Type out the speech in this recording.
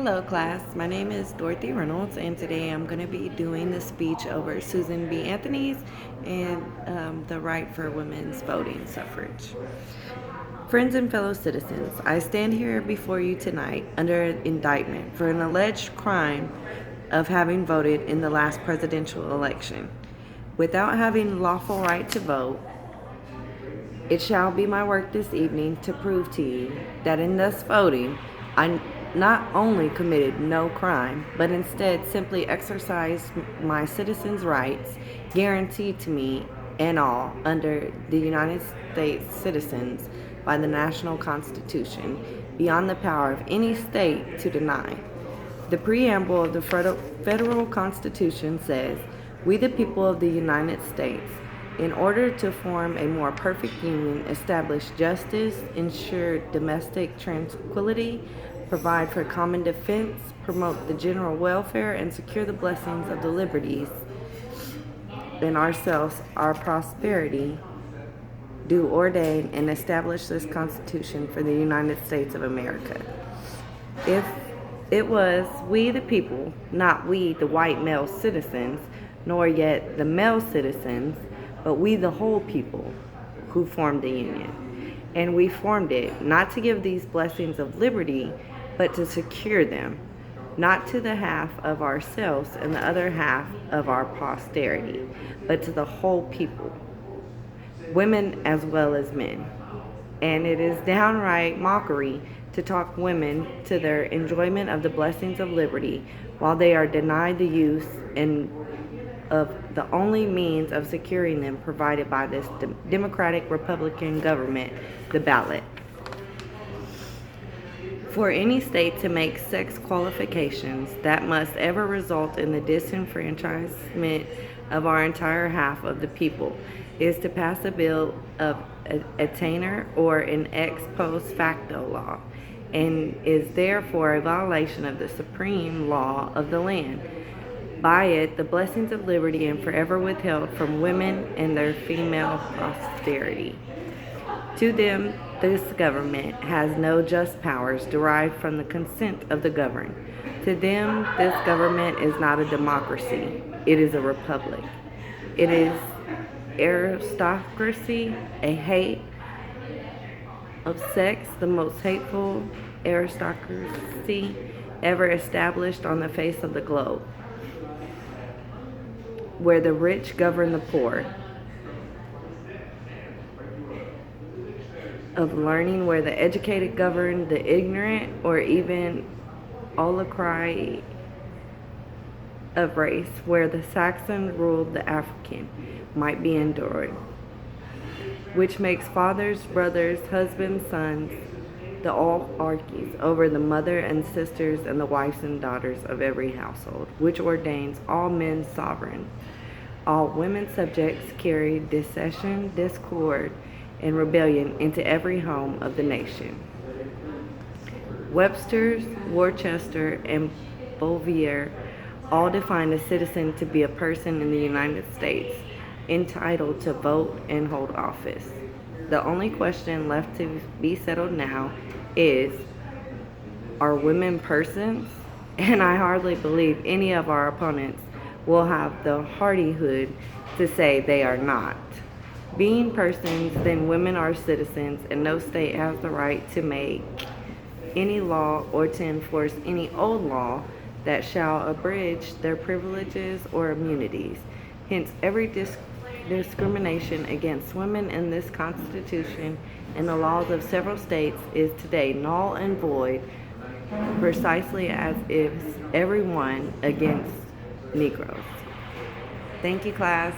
Hello, class. My name is Dorothy Reynolds, and today I'm going to be doing the speech over Susan B. Anthony's and the right for women's voting suffrage. Friends and fellow citizens, I stand here before you tonight under indictment for an alleged crime of having voted in the last presidential election. Without having lawful right to vote, it shall be my work this evening to prove to you that in thus voting, I not only committed no crime, but instead simply exercised my citizens' rights guaranteed to me and all under the United States citizens by the national Constitution, beyond the power of any state to deny. The preamble of the federal Constitution says, "We the people of the United States, in order to form a more perfect union, establish justice, ensure domestic tranquility, provide for common defense, promote the general welfare, and secure the blessings of the liberties in ourselves, our prosperity, do ordain and establish this Constitution for the United States of America." If it was we the people, not we the white male citizens, nor yet the male citizens, but we the whole people who formed the Union. And we formed it not to give these blessings of liberty, but to secure them, not to the half of ourselves and the other half of our posterity, but to the whole people, women as well as men. And it is downright mockery to talk women to their enjoyment of the blessings of liberty while they are denied the use of the only means of securing them provided by this Democratic Republican government, the ballot. For any state to make sex qualifications that must ever result in the disenfranchisement of our entire half of the people is to pass a bill of attainder or an ex post facto law, and is therefore a violation of the supreme law of the land. By it, the blessings of liberty are forever withheld from women and their female posterity. To them, this government has no just powers derived from the consent of the governed. To them, this government is not a democracy, it is a republic. It is aristocracy, a hate of sex, the most hateful aristocracy ever established on the face of the globe, where the rich govern the poor, of learning where the educated govern the ignorant, or even oligarchy of race, where the Saxon ruled the African, might be endured, which makes fathers, brothers, husbands, sons, the oligarchies over the mother and sisters and the wives and daughters of every household, which ordains all men sovereign, all women subjects, carry dissension, discord, and rebellion into every home of the nation. Webster's, Worcester, and Bouvier all define a citizen to be a person in the United States entitled to vote and hold office. The only question left to be settled now is, are women persons? And I hardly believe any of our opponents will have the hardihood to say they are not. Being persons, then women are citizens, and no state has the right to make any law or to enforce any old law that shall abridge their privileges or immunities. Hence, every discrimination against women in this Constitution and the laws of several states is today null and void, precisely as is every one against Negroes. Thank you, class.